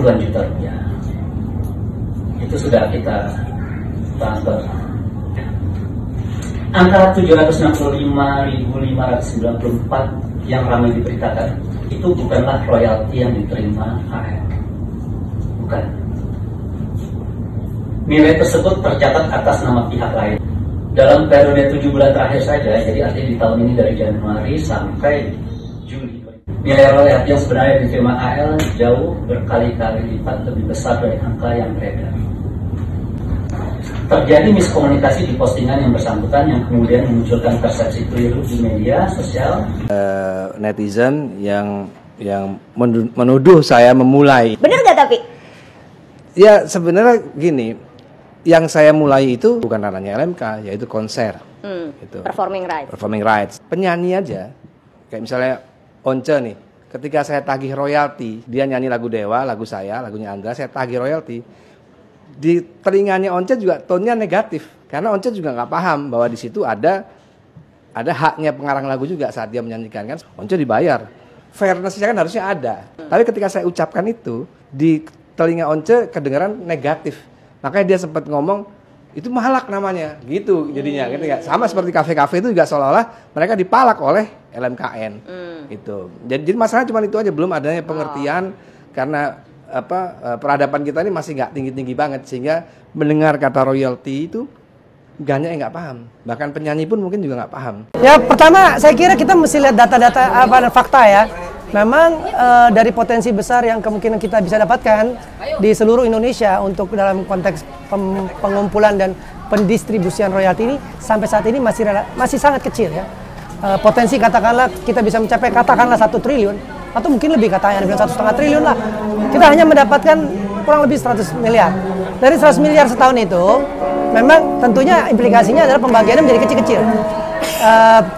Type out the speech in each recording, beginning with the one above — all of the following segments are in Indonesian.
puluhan juta rupiah. Itu sudah kita transfer. Angka 765.594 yang ramai diberitakan itu bukanlah royalti yang diterima AL. Bukan. Nilai tersebut tercatat atas nama pihak lain. Dalam periode 7 bulan terakhir saja, jadi artinya di tahun ini dari Januari sampai Juli, nilai royalti yang sebenarnya diterima AL jauh berkali-kali lipat lebih besar dari angka yang beredar. Terjadi miskomunikasi di postingan yang bersangkutan yang kemudian memunculkan persepsi keliru di media sosial. Netizen yang menuduh saya memulai. Bener nggak tapi? Ya sebenarnya gini, yang saya mulai itu bukan ranahnya LMK, yaitu konser. Gitu. Performing rights. Penyanyi aja, kayak misalnya Once nih, ketika saya tagih royalti, dia nyanyi lagu Dewa, lagu saya, lagunya Angga, saya tagih royalti. Di telinganya Once juga tone-nya negatif, karena Once juga nggak paham bahwa di situ ada haknya pengarang lagu juga saat dia menyanyikan, kan Once dibayar, fairness-nya kan harusnya ada. Tapi ketika saya ucapkan itu di telinga Once kedengaran negatif, makanya dia sempat ngomong itu malak namanya, gitu jadinya, gitu ya. Sama seperti kafe-kafe itu juga seolah-olah mereka dipalak oleh LMKN, gitu. Jadi masalah cuma itu aja, belum adanya pengertian karena peradaban kita ini masih nggak tinggi-tinggi banget, sehingga mendengar kata royalti itu banyak yang nggak paham, bahkan penyanyi pun mungkin juga nggak paham. Ya pertama saya kira kita mesti lihat data-data fakta ya. Memang dari potensi besar yang kemungkinan kita bisa dapatkan di seluruh Indonesia untuk dalam konteks pengumpulan dan pendistribusian royalti ini sampai saat ini masih sangat kecil ya. Potensi katakanlah kita bisa mencapai katakanlah 1 triliun atau mungkin lebih, katanya bilang 1,5 triliun lah. Kita hanya mendapatkan kurang lebih 100 miliar. Dari 100 miliar setahun itu, memang tentunya implikasinya adalah pembagiannya menjadi kecil-kecil.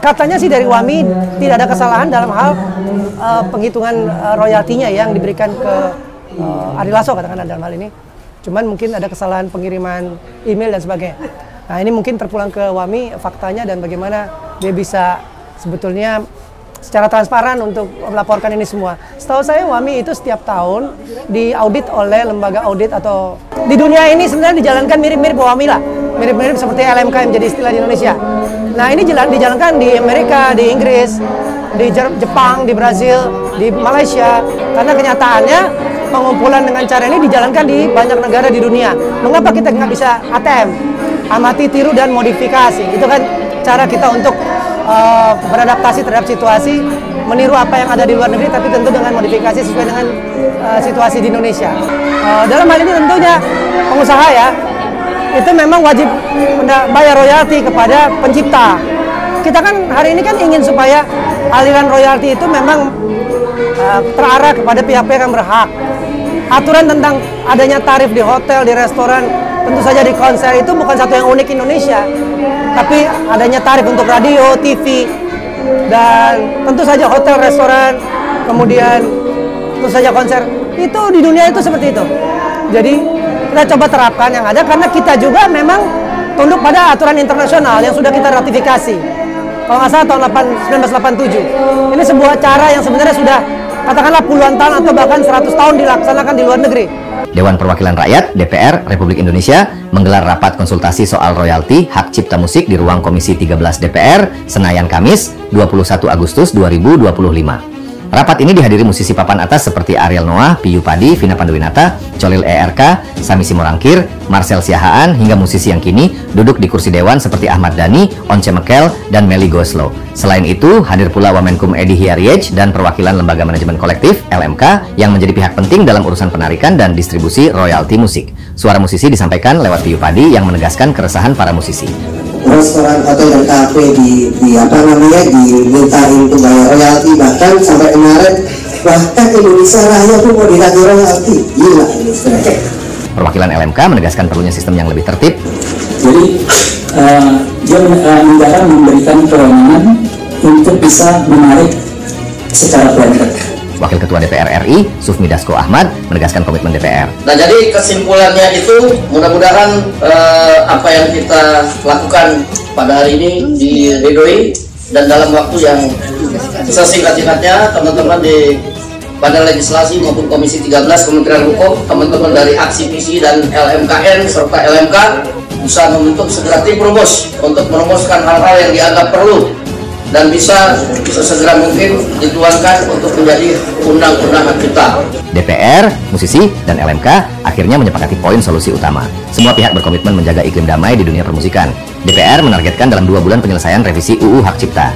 Katanya sih dari WAMI tidak ada kesalahan dalam hal penghitungan royaltinya yang diberikan ke Ari Lasso katakanlah dalam hal ini. Cuman mungkin ada kesalahan pengiriman email dan sebagainya. Nah ini mungkin terpulang ke WAMI faktanya dan bagaimana dia bisa sebetulnya secara transparan untuk melaporkan ini semua. Setahu saya WAMI itu setiap tahun diaudit oleh lembaga audit, atau di dunia ini sebenarnya dijalankan mirip-mirip WAMI lah. Mirip-mirip seperti LMK yang menjadi istilah di Indonesia. Nah ini dijalankan di Amerika, di Inggris, di Jepang, di Brazil, di Malaysia. Karena kenyataannya pengumpulan dengan cara ini dijalankan di banyak negara di dunia. Mengapa kita nggak bisa ATM? Amati, tiru, dan modifikasi. Itu kan cara kita untuk beradaptasi terhadap situasi, meniru apa yang ada di luar negeri, tapi tentu dengan modifikasi sesuai dengan situasi di Indonesia. Dalam hal ini tentunya pengusaha ya, itu memang wajib bayar royalti kepada pencipta. Kita kan hari ini kan ingin supaya aliran royalti itu memang terarah kepada pihak-pihak yang berhak. Aturan tentang adanya tarif di hotel, di restoran, tentu saja di konser itu bukan satu yang unik Indonesia. Tapi adanya tarif untuk radio, TV, dan tentu saja hotel, restoran, kemudian tentu saja konser, itu di dunia itu seperti itu. Jadi kita coba terapkan yang ada, karena kita juga memang tunduk pada aturan internasional yang sudah kita ratifikasi. Kalau nggak salah tahun 1987. Ini sebuah cara yang sebenarnya sudah katakanlah puluhan tahun atau bahkan 100 tahun dilaksanakan di luar negeri. Dewan Perwakilan Rakyat (DPR) Republik Indonesia menggelar rapat konsultasi soal royalti hak cipta musik di ruang Komisi 13 DPR, Senayan, Kamis, 21 Agustus 2025. Rapat ini dihadiri musisi papan atas seperti Ariel Noah, Piyu Padi, Vina Panduwinata, Cholil ERK, Sami Simorangkir, Marcel Siahaan, hingga musisi yang kini duduk di kursi dewan seperti Ahmad Dhani, Once Mekel, dan Melly Goslow. Selain itu, hadir pula Wamenkum Edi Hiariej dan perwakilan Lembaga Manajemen Kolektif (LMK) yang menjadi pihak penting dalam urusan penarikan dan distribusi royalti musik. Suara musisi disampaikan lewat Piyu Padi yang menegaskan keresahan para musisi. Restoran, hotel, dan kafe dimintain untuk bayar royalti, bahkan sampai kemarin bahkan Indonesia Raya pun mau ditagih royalti. Gila ini sebenarnya. Perwakilan LMK menegaskan perlunya sistem yang lebih tertib. Jadi dia negara memberikan kewenangan untuk bisa menarik secara blended. Wakil Ketua DPR RI, Sufmi Dasko Ahmad, menegaskan komitmen DPR. Nah, jadi kesimpulannya itu mudah-mudahan apa yang kita lakukan pada hari ini diridhoi, dan dalam waktu yang sesingkat-singkatnya teman-teman di Badan Legislasi maupun Komisi 13 Kementerian Hukum, teman-teman dari Aksi dan LMKN serta LMK bisa membentuk segera tim rumus untuk merumuskan hal-hal yang dianggap perlu dan bisa sesegera mungkin dituangkan untuk menjadi undang-undang hak cipta. DPR, musisi, dan LMK akhirnya menyepakati poin solusi utama. Semua pihak berkomitmen menjaga iklim damai di dunia permusikan. DPR menargetkan dalam 2 bulan penyelesaian revisi UU Hak Cipta.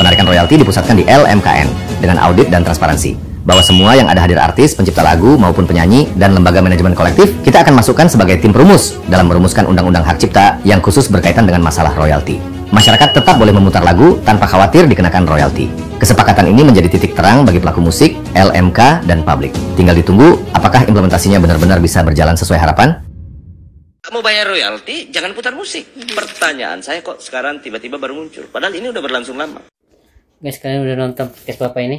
Penarikan royalti dipusatkan di LMKN dengan audit dan transparansi. Bahwa semua yang ada hadir artis, pencipta lagu, maupun penyanyi, dan lembaga manajemen kolektif, kita akan masukkan sebagai tim perumus dalam merumuskan undang-undang hak cipta yang khusus berkaitan dengan masalah royalti. Masyarakat tetap boleh memutar lagu tanpa khawatir dikenakan royalti. Kesepakatan ini menjadi titik terang bagi pelaku musik, LMK, dan publik. Tinggal ditunggu apakah implementasinya benar-benar bisa berjalan sesuai harapan. Mau bayar royalti, jangan putar musik. Pertanyaan saya kok sekarang tiba-tiba baru muncul. Padahal ini udah berlangsung lama. Guys, kalian udah nonton podcast Bapak ini?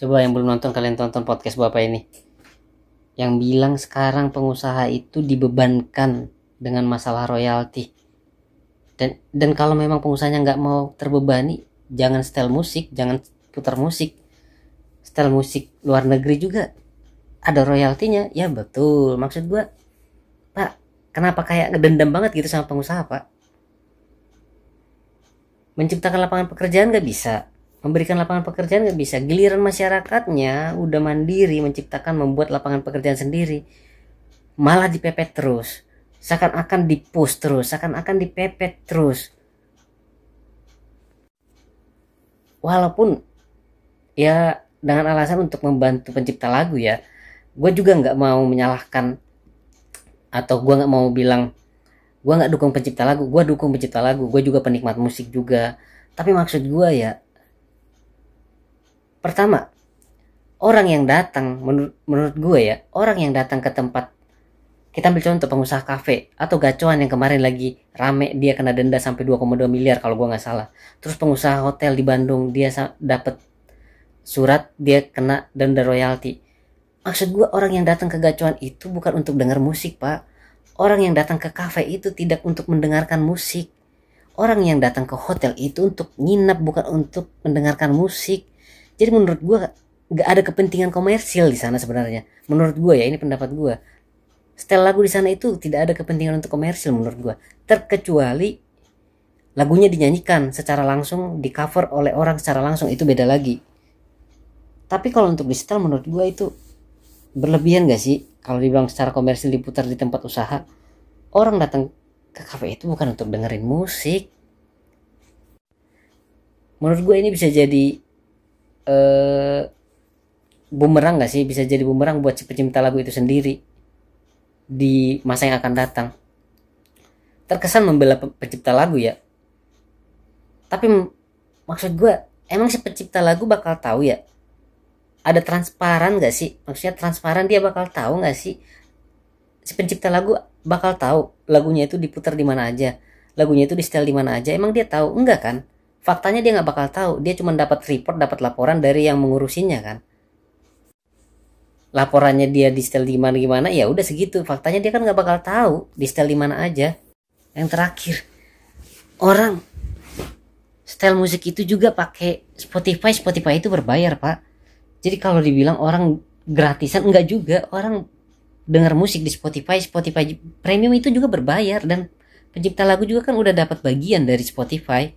Coba yang belum nonton, kalian tonton podcast Bapak ini. Yang bilang sekarang pengusaha itu dibebankan dengan masalah royalti. Dan kalau memang pengusahanya nggak mau terbebani, jangan setel musik, jangan putar musik. Setel musik luar negeri juga ada royaltinya. Ya betul, maksud gua, Pak, kenapa kayak ngedendam banget gitu sama pengusaha, Pak? Menciptakan lapangan pekerjaan nggak bisa, memberikan lapangan pekerjaan nggak bisa. Giliran masyarakatnya udah mandiri menciptakan, membuat lapangan pekerjaan sendiri, malah dipepet terus, seakan-akan di-push terus, seakan-akan dipepet terus. Walaupun ya dengan alasan untuk membantu pencipta lagu ya, gue juga nggak mau menyalahkan atau gue nggak mau bilang gue nggak dukung pencipta lagu. Gue dukung pencipta lagu, gue juga penikmat musik juga. Tapi maksud gue ya, pertama, orang yang datang, menurut gue ya, orang yang datang ke tempat, kita ambil contoh pengusaha kafe atau gacoan yang kemarin lagi rame, dia kena denda sampai 2,2 miliar kalau gue nggak salah. Terus pengusaha hotel di Bandung, dia dapat surat, dia kena denda royalti. Maksud gue, orang yang datang ke gacoan itu bukan untuk dengar musik, Pak. Orang yang datang ke kafe itu tidak untuk mendengarkan musik. Orang yang datang ke hotel itu untuk nginap, bukan untuk mendengarkan musik. Jadi menurut gue gak ada kepentingan komersil di sana sebenarnya. Menurut gue ya, ini pendapat gue. Setel lagu di sana itu tidak ada kepentingan untuk komersil menurut gue. Terkecuali lagunya dinyanyikan secara langsung, di cover oleh orang secara langsung, itu beda lagi. Tapi kalau untuk di setel menurut gue itu berlebihan gak sih? Kalau dibilang secara komersil diputar di tempat usaha, orang datang ke kafe itu bukan untuk dengerin musik. Menurut gue ini bisa jadi bumerang gak sih? Bisa jadi bumerang buat si pencipta lagu itu sendiri di masa yang akan datang. Terkesan membela pencipta lagu ya, tapi maksud gue, emang si pencipta lagu bakal tahu ya? Ada transparan gak sih? Maksudnya transparan, dia bakal tahu gak sih? Si pencipta lagu bakal tahu lagunya itu diputar di mana aja, lagunya itu di setel di mana aja. Emang dia tahu? Enggak kan? Faktanya dia nggak bakal tahu. Dia cuma dapat report, dapat laporan dari yang mengurusinya kan. Laporannya dia di setel di mana gimana, ya udah segitu. Faktanya dia kan nggak bakal tahu di setel di mana aja. Yang terakhir, orang setel musik itu juga pakai Spotify. Spotify itu berbayar, Pak. Jadi kalau dibilang orang gratisan, enggak juga. Orang dengar musik di Spotify premium itu juga berbayar, dan pencipta lagu juga kan udah dapat bagian dari Spotify.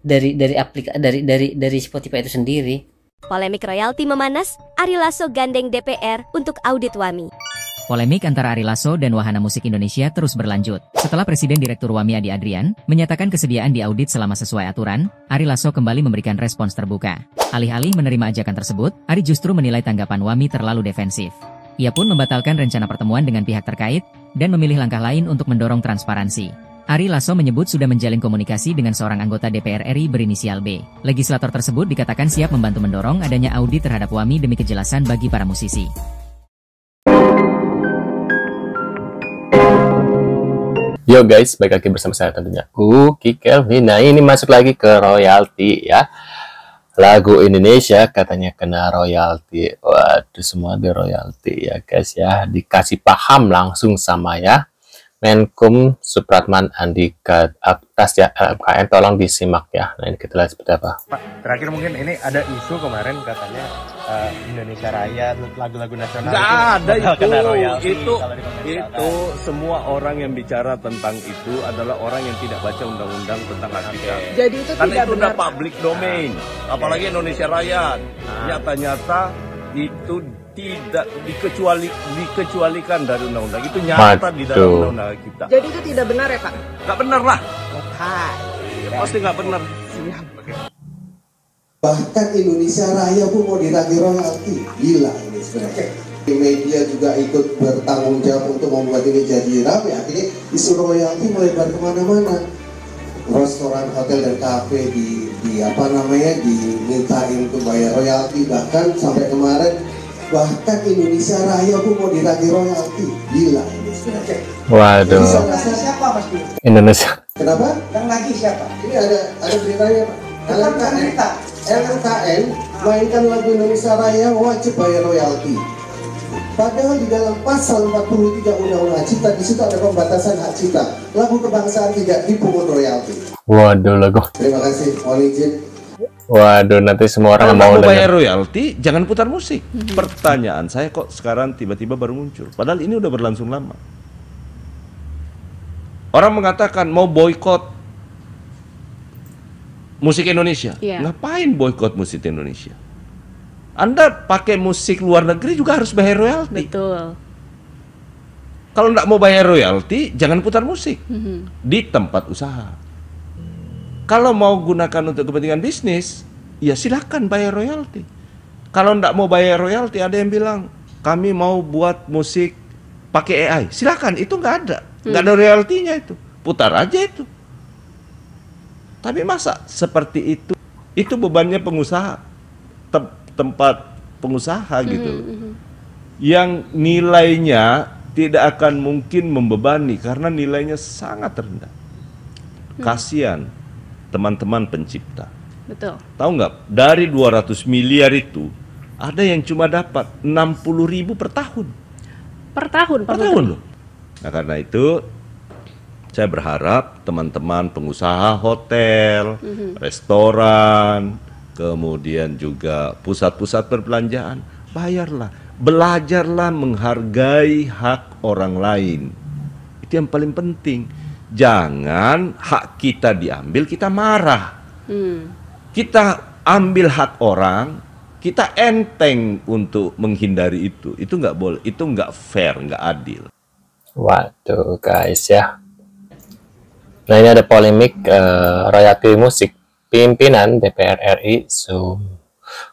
Dari Spotify itu sendiri. Polemik royalti memanas, Ari Lasso gandeng DPR untuk audit WAMI. Polemik antara Ari Lasso dan Wahana Musik Indonesia terus berlanjut. Setelah Presiden Direktur WAMI Adi Adrian menyatakan kesediaan diaudit selama sesuai aturan, Ari Lasso kembali memberikan respons terbuka. Alih-alih menerima ajakan tersebut, Ari justru menilai tanggapan WAMI terlalu defensif. Ia pun membatalkan rencana pertemuan dengan pihak terkait dan memilih langkah lain untuk mendorong transparansi. Ari Lasso menyebut sudah menjalin komunikasi dengan seorang anggota DPR RI berinisial B. Legislator tersebut dikatakan siap membantu mendorong adanya audit terhadap WAMI demi kejelasan bagi para musisi. Yo guys, balik lagi bersama saya tentunya Ki Kelvin. Nah, ini masuk lagi ke royalti ya. Lagu Indonesia katanya kena royalti. Waduh, semua ada royalti ya guys ya. Dikasih paham langsung sama ya Menkum Supratman Andika atas ya LMKN, tolong disimak ya. Nah ini kita lihat seperti apa. Pak, terakhir mungkin ini ada isu kemarin katanya Indonesia Raya, lagu-lagu nasional. Nggak ada itu semua orang yang bicara tentang itu adalah orang yang tidak baca undang-undang tentang hak cipta. Jadi itu karena tidak itu benar. udah public domain, apalagi Indonesia Raya. Nyata-nyata itu tidak dikecualikan dari undang-undang, itu nyata di dalam undang-undang kita. Jadi itu tidak benar ya Pak? Nggak benar lah. Pasti nggak benar. Bahkan Indonesia Raya pun mau ditagih royalti. Gila ini sebenarnya. Media juga ikut bertanggung jawab untuk membuat ini jadi ramai. Akhirnya isu royalti melebar kemana-mana. Restoran, hotel, dan kafe dimintain untuk bayar royalti. Bahkan sampai kemarin, bahkan Indonesia Raya pun mau ditagih royalti. Gila ini sebenarnya. Waduh. Siapa Mas Bu? Indonesia. Kenapa? Yang lagi siapa? Ini ada beritanya Pak. LMKN mainkan lagu Indonesia Raya wajib bayar royalti. Padahal di dalam pasal 43 Undang-Undang Hak Cipta, di situ ada pembatasan hak cipta. Lagu kebangsaan tidak dipungut royalti. Waduh lagu. Terima kasih, mohon izin. Waduh, nanti semua orang mau bayar royalti, jangan putar musik. Pertanyaan saya kok sekarang tiba-tiba baru muncul. Padahal ini udah berlangsung lama. Orang mengatakan mau boykot musik Indonesia. Ngapain boykot musik Indonesia? Anda pakai musik luar negeri juga harus bayar royalti. Betul. Kalau nggak mau bayar royalti, jangan putar musik di tempat usaha. Kalau mau gunakan untuk kepentingan bisnis, ya silakan bayar royalti. Kalau nggak mau bayar royalti, ada yang bilang kami mau buat musik pakai AI. Silakan, itu nggak ada royaltinya itu. Putar aja itu. Tapi masa seperti itu? Itu bebannya pengusaha, tempat pengusaha gitu. Yang nilainya tidak akan mungkin membebani karena nilainya sangat rendah. Kasihan teman-teman pencipta. Betul. Tahu nggak, dari 200 miliar itu ada yang cuma dapat 60.000 per tahun. Per tahun loh. Nah karena itu saya berharap teman-teman pengusaha hotel, restoran, kemudian juga pusat-pusat perbelanjaan, bayarlah, belajarlah menghargai hak orang lain. Itu yang paling penting. Jangan hak kita diambil, kita marah. Kita ambil hak orang, kita enteng untuk menghindari itu. Itu nggak boleh, itu nggak fair, nggak adil. Waduh guys ya. Nah ini ada polemik royalti musik. Pimpinan DPR RI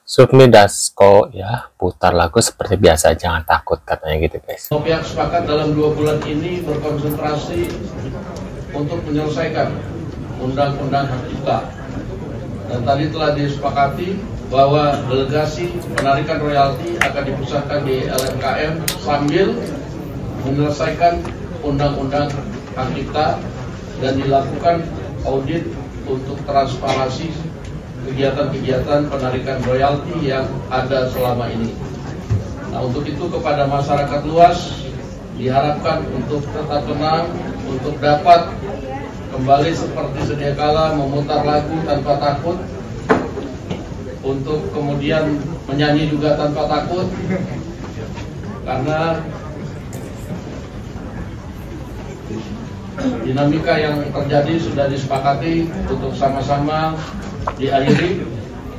Sufmi Dasko ya putar lagu seperti biasa, jangan takut katanya gitu guys. Pihak sepakat dalam 2 bulan ini berkonsentrasi untuk menyelesaikan undang-undang hak cipta. Dan tadi telah disepakati bahwa delegasi penarikan royalti akan dipusatkan di LMKN sambil menyelesaikan undang-undang hak cipta dan dilakukan audit untuk transparansi kegiatan-kegiatan penarikan royalti yang ada selama ini. Nah, untuk itu kepada masyarakat luas diharapkan untuk tetap tenang, untuk dapat kembali seperti sedia kala memutar lagu tanpa takut, untuk kemudian menyanyi juga tanpa takut, karena dinamika yang terjadi sudah disepakati untuk sama-sama diakhiri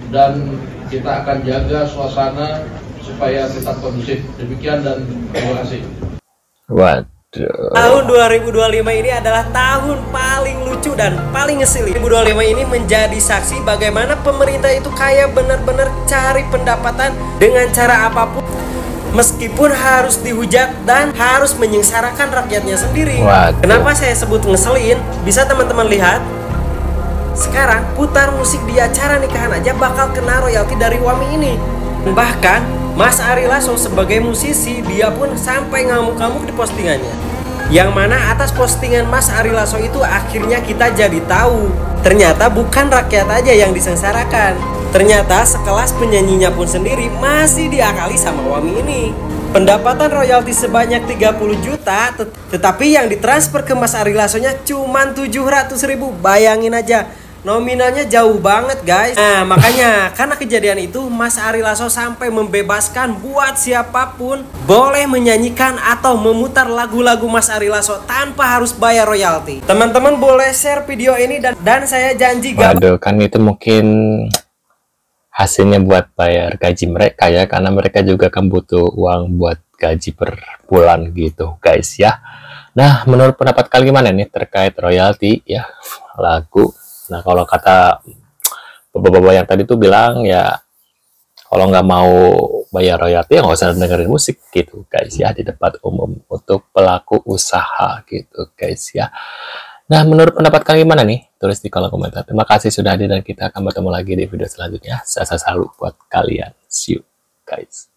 dan kita akan jaga suasana supaya tetap kondusif. Demikian dan terima kasih. Waduh. Tahun 2025 ini adalah tahun paling lucu dan paling ngeselin. 2025 ini menjadi saksi bagaimana pemerintah itu kayak benar-benar cari pendapatan dengan cara apapun, meskipun harus dihujat dan harus menyengsarakan rakyatnya sendiri. Waduh. Kenapa saya sebut ngeselin? Bisa teman-teman lihat. Sekarang putar musik di acara nikahan aja bakal kena royalti dari WAMI ini. Bahkan Mas Ari Lasso sebagai musisi, dia pun sampai ngamuk-ngamuk di postingannya. Yang mana atas postingan Mas Ari Lasso itu akhirnya kita jadi tahu, ternyata bukan rakyat aja yang disengsarakan. Ternyata sekelas penyanyinya pun sendiri masih diakali sama WAMI ini. Pendapatan royalti sebanyak 30 juta, tetapi yang ditransfer ke Mas Ari Lassonya cuman 700.000. Bayangin aja, nominalnya jauh banget guys. Nah makanya karena kejadian itu Mas Ari Lasso sampai membebaskan buat siapapun boleh menyanyikan atau memutar lagu-lagu Mas Ari Lasso tanpa harus bayar royalti. Teman-teman boleh share video ini dan saya janji waduh, kan itu mungkin hasilnya buat bayar gaji mereka ya, karena mereka juga kan butuh uang buat gaji per bulan gitu guys ya. Nah menurut pendapat kalian gimana nih terkait royalti ya lagu? Nah kalau kata bapak-bapak yang tadi tuh bilang ya, kalau nggak mau bayar royalti ya nggak usah dengerin musik gitu guys ya, di tempat umum untuk pelaku usaha gitu guys ya. Nah, menurut pendapat kalian gimana nih? Tulis di kolom komentar. Terima kasih sudah hadir dan kita akan bertemu lagi di video selanjutnya. Saya selalu buat kalian. See you, guys.